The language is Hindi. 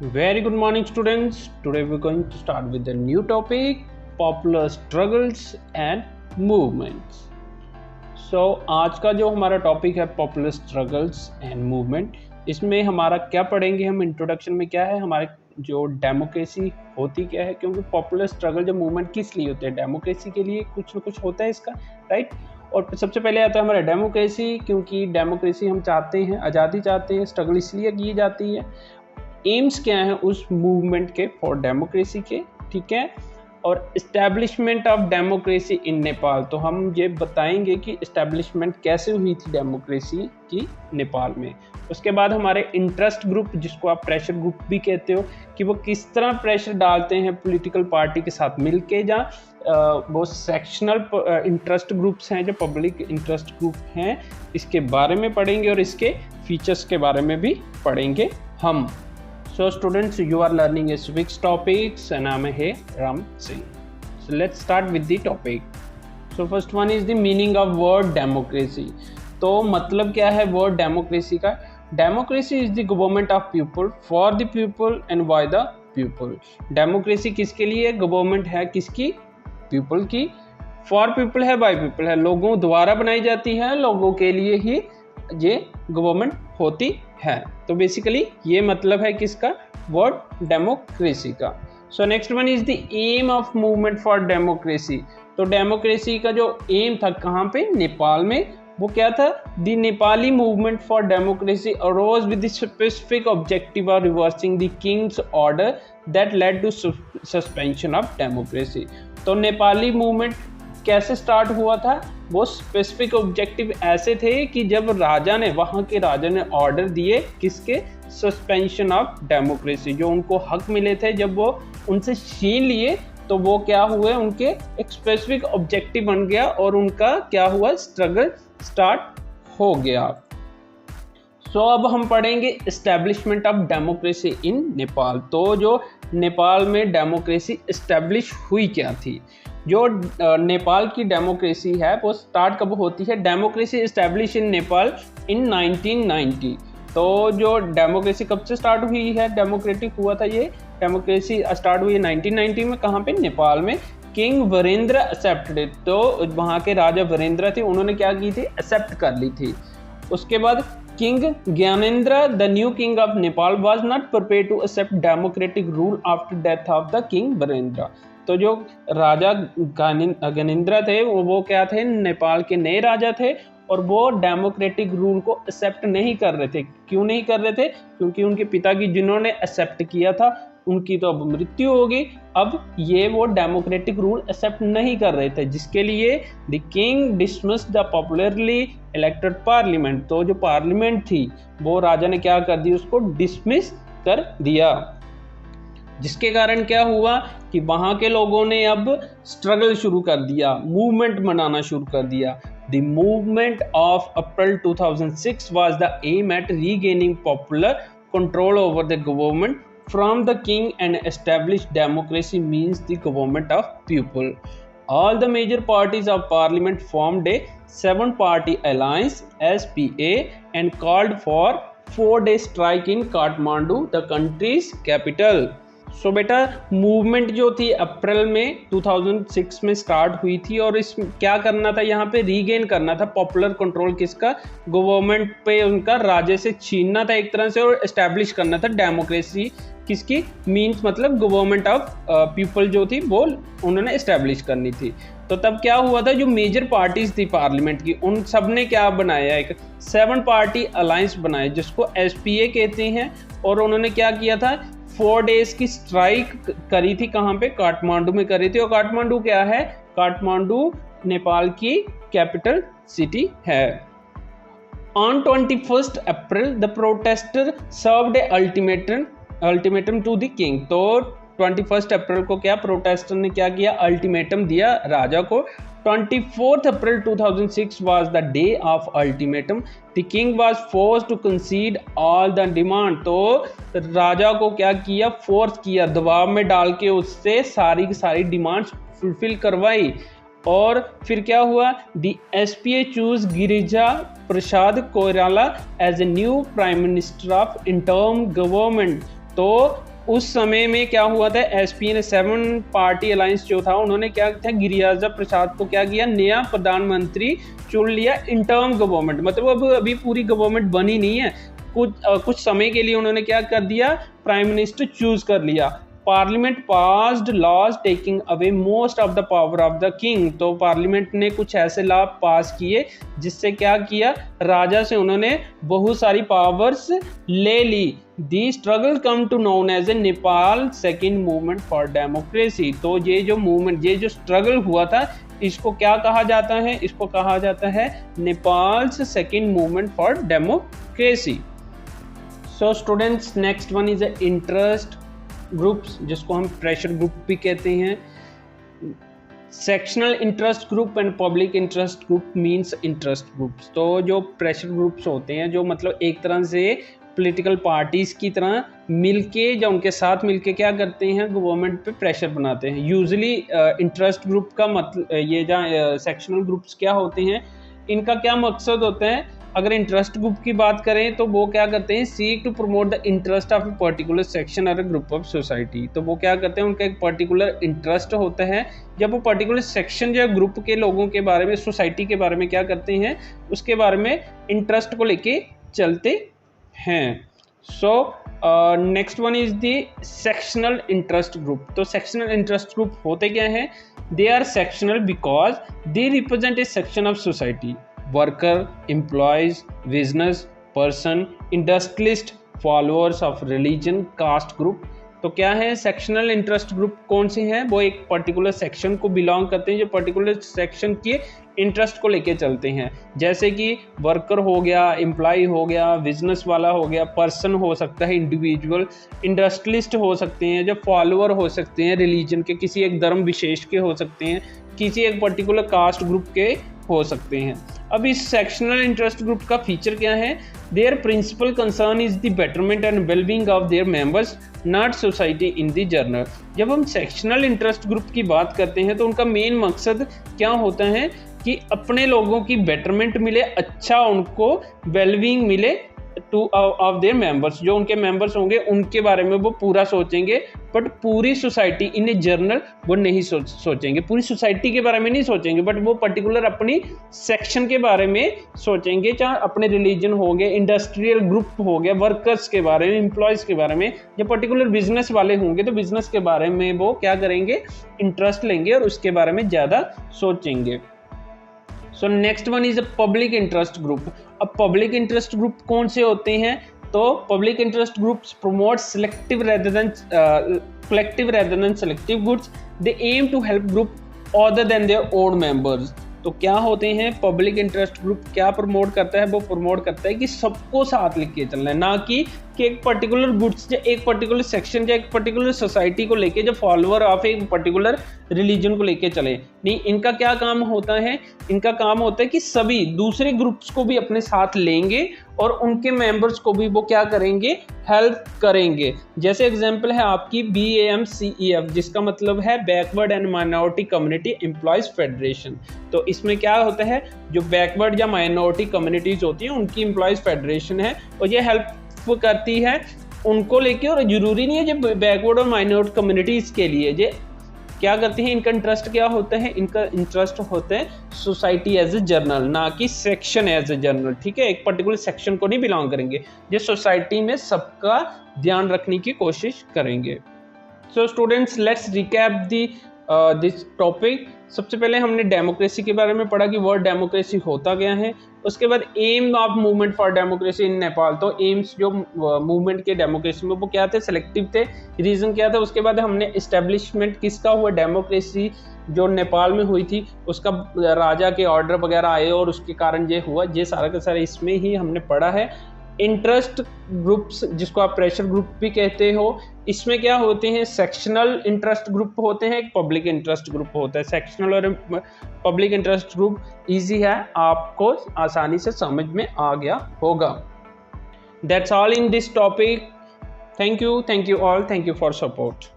Very good morning, students. Today we're going to start with a new topic, popular struggles and movements. So आज का जो हमारा टॉपिक है पॉपुलर स्ट्रगल्स एंड मूवमेंट, इसमें हमारा क्या पढ़ेंगे हम इंट्रोडक्शन में क्या है हमारे जो डेमोक्रेसी होती क्या है, क्योंकि पॉपुलर स्ट्रगल जो मूवमेंट किस लिए होते हैं, डेमोक्रेसी के लिए कुछ ना कुछ होता है इसका, राइट। और सबसे पहले आता है हमारा डेमोक्रेसी, क्योंकि डेमोक्रेसी हम चाहते हैं, आज़ादी चाहते हैं, स्ट्रगल इसलिए की जाती है। एम्स क्या हैं उस मूवमेंट के फॉर डेमोक्रेसी के, ठीक है। और establishment of democracy in Nepal, तो हम ये बताएंगे कि इस्टेब्लिशमेंट कैसे हुई थी डेमोक्रेसी की नेपाल में। उसके बाद हमारे इंटरेस्ट ग्रुप, जिसको आप प्रेशर ग्रुप भी कहते हो, कि वो किस तरह प्रेशर डालते हैं पॉलिटिकल पार्टी के साथ मिलके, जहाँ वो सेक्शनल इंटरेस्ट ग्रुप्स हैं, जो पब्लिक इंटरेस्ट ग्रुप हैं, इसके बारे में पढ़ेंगे और इसके फीचर्स के बारे में भी पढ़ेंगे हम। So students, you are learning a civics topics and I am here Ram Singh. So let's start with the topic. So first one is the meaning of word democracy. तो मतलब क्या है word democracy का? Democracy is the government of people, for the people and by the people. Democracy किसके लिए? Government है किसकी? People की. For people है, by people है, लोगों द्वारा बनाई जाती है, लोगों के लिए ही ये गवर्नमेंट होती है। तो बेसिकली ये मतलब है किसका, वर्ड डेमोक्रेसी का। So next one is the aim of movement for democracy. तो डेमोक्रेसी का जो एम था कहाँ पे, नेपाल में, वो क्या था, the Nepali movement for democracy arose with the specific objective of reversing the king's order that led to suspension of democracy. तो नेपाली मूवमेंट कैसे स्टार्ट हुआ था, वो स्पेसिफिक ऑब्जेक्टिव ऐसे थे कि जब राजा ने, वहाँ के राजा ने ऑर्डर दिए किसके, सस्पेंशन ऑफ डेमोक्रेसी, जो उनको हक मिले थे जब वो उनसे छीन लिए, तो वो क्या हुए, उनके एक स्पेसिफिक ऑब्जेक्टिव बन गया और उनका क्या हुआ, स्ट्रगल स्टार्ट हो गया। सो अब हम पढ़ेंगे establishment of democracy in Nepal. तो जो नेपाल में डेमोक्रेसी इस्टेब्लिश हुई क्या थी, जो नेपाल की डेमोक्रेसी है वो स्टार्ट कब होती है, डेमोक्रेसी इस्टेब्लिश इन नेपाल इन 1990। तो जो डेमोक्रेसी कब से स्टार्ट हुई है, डेमोक्रेटिक हुआ था ये, डेमोक्रेसी स्टार्ट हुई 1990 में, कहाँ पे, नेपाल में। किंग वीरेंद्र एक्सेप्टेड, तो वहाँ के राजा वीरेंद्र थे, उन्होंने क्या की थी, एक्सेप्ट कर ली थी। उसके बाद king Gyanendra, the new king of Nepal, was not prepared to accept democratic rule after death of the king Birendra. तो जो राजा ज्ञानेंद्र थे वो क्या थे, नेपाल के नए राजा थे और वो डेमोक्रेटिक रूल को एक्सेप्ट नहीं कर रहे थे। क्यों नहीं कर रहे थे, क्योंकि उनके पिता की जिन्होंने एक्सेप्ट किया था उनकी तो अब मृत्यु होगी, अब ये वो डेमोक्रेटिक रूल एक्सेप्ट नहीं कर रहे थे, जिसके लिए the king dismissed the popularly elected parliament. तो जो पार्लियामेंट थी वो राजा ने क्या कर दी, उसको डिसमिस कर दिया, जिसके कारण क्या हुआ कि वहाँ के लोगों ने अब स्ट्रगल शुरू कर दिया, मूवमेंट बनाना शुरू कर दिया। The movement of April 2006 was the aim at regaining popular control over the government from the king and establish democracy means the government of people. All the major parties of parliament formed a 7-party alliance SPA and called for 4-day strike in Kathmandu, the country's capital. सो बेटा मूवमेंट जो थी अप्रैल में 2006 में स्टार्ट हुई थी और इस क्या करना था, यहाँ पे रीगेन करना था पॉपुलर कंट्रोल किसका, गवर्नमेंट पे, उनका राजे से छीनना था एक तरह से और एस्टैब्लिश करना था डेमोक्रेसी किसकी, मीन्स मतलब गवर्नमेंट ऑफ पीपल जो थी वो उन्होंने एस्टैब्लिश करनी थी। तो तब क्या हुआ था, जो मेजर पार्टीज थी पार्लियामेंट की, उन सब ने क्या बनाया, एक 7-पार्टी अलायंस बनाया जिसको SPA कहते हैं, और उन्होंने क्या किया था, 4 डेज की स्ट्राइक करी थी, कहाँ पे, काठमांडू में करी थी। और काठमांडू क्या है, काठमांडू नेपाल की कैपिटल सिटी है। On 21 April the protester served a ultimatum to the king. तो 21 अप्रैल को क्या, प्रोटेस्टर ने क्या किया, अल्टीमेटम दिया राजा को। 24 April 2006 was the day of ultimatum. The king was forced to concede all the demand. तो राजा को क्या किया, फोर्स किया, दबाव में डाल के उससे सारी की सारी डिमांड्स फुलफिल करवाई। और फिर क्या हुआ, the SPA choose Girija Prasad Koirala as a new prime minister of interim government. तो उस समय में क्या हुआ था, एसपी ने 7 पार्टी अलायंस जो था उन्होंने क्या था, गिरिराज प्रसाद को क्या किया, नया प्रधानमंत्री चुन लिया इंटर्म गवर्नमेंट, मतलब अभी पूरी गवर्नमेंट बनी नहीं है, कुछ समय के लिए उन्होंने क्या कर दिया, प्राइम मिनिस्टर चूज कर लिया। Parliament passed laws taking away most of the power of the king, तो पार्लियामेंट ने कुछ ऐसे लॉ पास किए जिससे क्या किया, राजा से उन्होंने बहुत सारी पावर्स ले ली। The struggle come to known as a Nepal second movement for democracy, तो ये जो मूवमेंट, ये जो स्ट्रगल हुआ था, इसको क्या कहा जाता है, इसको कहा जाता है Nepals second movement for democracy. So students, next one is interest groups, जिसको हम प्रेशर ग्रुप भी कहते हैं। Sectional interest group and public interest group means interest groups, तो जो प्रेशर ग्रुप्स होते हैं, जो मतलब एक तरह से पॉलिटिकल पार्टीज की तरह मिलके, जो उनके साथ मिलके क्या करते हैं, गवर्नमेंट पे प्रेशर बनाते हैं। यूजुअली इंटरेस्ट ग्रुप का मतलब, ये जो सेक्शनल ग्रुप्स क्या होते हैं, इनका क्या मकसद होता है, अगर इंटरेस्ट ग्रुप की बात करें तो वो क्या करते हैं, seek to promote the interest of a particular section और ए ग्रुप ऑफ सोसाइटी, तो वो क्या करते हैं, उनका एक पर्टिकुलर इंटरेस्ट होता है, जब वो पर्टिकुलर सेक्शन या ग्रुप के लोगों के बारे में, सोसाइटी के बारे में क्या करते हैं, उसके बारे में इंटरेस्ट को लेके चलते हैं। So next one is the sectional interest group, तो सेक्शनल इंटरेस्ट ग्रुप होते क्या हैं, they are sectional because they represent a section of society, worker, employees, business person, industrialist, followers of religion, caste group. तो क्या है, सेक्शनल इंटरेस्ट ग्रुप कौन से हैं, वो एक पर्टिकुलर सेक्शन को बिलोंग करते हैं, जो पर्टिकुलर सेक्शन के इंटरेस्ट को लेके चलते हैं, जैसे कि वर्कर हो गया, एम्प्लॉय हो गया, बिजनेस वाला हो गया, पर्सन हो सकता है इंडिविजुअल, इंडस्ट्रियलिस्ट हो सकते हैं, जो फॉलोअर हो सकते हैं रिलीजन के, किसी एक धर्म विशेष के हो सकते हैं, किसी एक पर्टिकुलर कास्ट ग्रुप के हो सकते हैं। अब इस सेक्शनल इंटरेस्ट ग्रुप का फीचर क्या है, their principal concern is the betterment and wellbeing of their members, not society in the general. जब हम सेक्शनल इंटरेस्ट ग्रुप की बात करते हैं तो उनका मेन मकसद क्या होता है कि अपने लोगों की बेटरमेंट मिले, अच्छा उनको वेलबींग मिले टू ऑफ देयर मेंबर्स, जो उनके मेंबर्स होंगे उनके बारे में वो पूरा सोचेंगे, बट पूरी सोसाइटी इन ए जर्नल वो नहीं सोचेंगे, पूरी सोसाइटी के बारे में नहीं सोचेंगे, बट वो पर्टिकुलर अपनी सेक्शन के बारे में सोचेंगे, चाहे अपने रिलीजन हो गए, इंडस्ट्रियल ग्रुप हो गया, वर्कर्स के बारे में, एम्प्लॉयज़ के बारे में, या पर्टिकुलर बिजनेस वाले होंगे तो बिजनेस के बारे में वो क्या करेंगे, इंटरेस्ट लेंगे और उसके बारे में ज़्यादा सोचेंगे। सो next one is a public interest group. अब पब्लिक इंटरेस्ट ग्रुप कौन से होते हैं, तो public interest groups promote selective rather than collective rather than selective goods. They aim to help group other than their own members. तो क्या होते हैं पब्लिक इंटरेस्ट ग्रुप, क्या प्रमोट करता है, वो प्रमोट करता है कि सबको साथ लेके चलना है, ना कि एक पर्टिकुलर गुड्स या एक पर्टिकुलर सेक्शन या एक पर्टिकुलर सोसाइटी को लेके, जो फॉलोअर ऑफ एक पर्टिकुलर रिलीजन को लेके चले। नहीं, इनका क्या काम होता है, इनका काम होता है कि सभी दूसरे ग्रुप्स को भी अपने साथ लेंगे और उनके मेंबर्स को भी वो क्या करेंगे, हेल्प करेंगे। जैसे एग्जांपल है आपकी BAMCEF, जिसका मतलब है backward and minority community employees federation. तो इसमें क्या होता है, जो बैकवर्ड या माइनॉरिटी कम्युनिटीज होती हैं उनकी एम्प्लॉयज फेडरेशन है, और ये हेल्प करती है उनको लेके, और जरूरी नहीं है जब बैकवर्ड और माइनॉरिटी कम्युनिटीज के लिए ये क्या करती हैं, इनका इंटरेस्ट क्या होता है, इनका इंटरेस्ट होता है सोसाइटी एज ए जर्नल, ना कि सेक्शन एज ए जर्नल। ठीक है, एक पर्टिकुलर सेक्शन को नहीं बिलोंग करेंगे, ये सोसाइटी में सबका ध्यान रखने की कोशिश करेंगे। So students, let's recap this topic. सबसे पहले हमने डेमोक्रेसी के बारे में पढ़ा कि वर्ड डेमोक्रेसी होता क्या है। उसके बाद aim of movement for democracy in Nepal, तो एम्स जो मूवमेंट के डेमोक्रेसी में वो क्या थे, सेलेक्टिव थे, रीजन क्या था। उसके बाद हमने इस्टेब्लिशमेंट किसका हुआ, डेमोक्रेसी जो नेपाल में हुई थी उसका, राजा के ऑर्डर वगैरह आए और उसके कारण ये हुआ, ये सारा का सारा इसमें ही हमने पढ़ा है। इंटरेस्ट ग्रुप्स, जिसको आप प्रेशर ग्रुप भी कहते हो, इसमें क्या होते हैं, सेक्शनल इंटरेस्ट ग्रुप होते हैं, एक पब्लिक इंटरेस्ट ग्रुप होता है। सेक्शनल और पब्लिक इंटरेस्ट ग्रुप इजी है, आपको आसानी से समझ में आ गया होगा। That's all in this topic. Thank you all, thank you for support.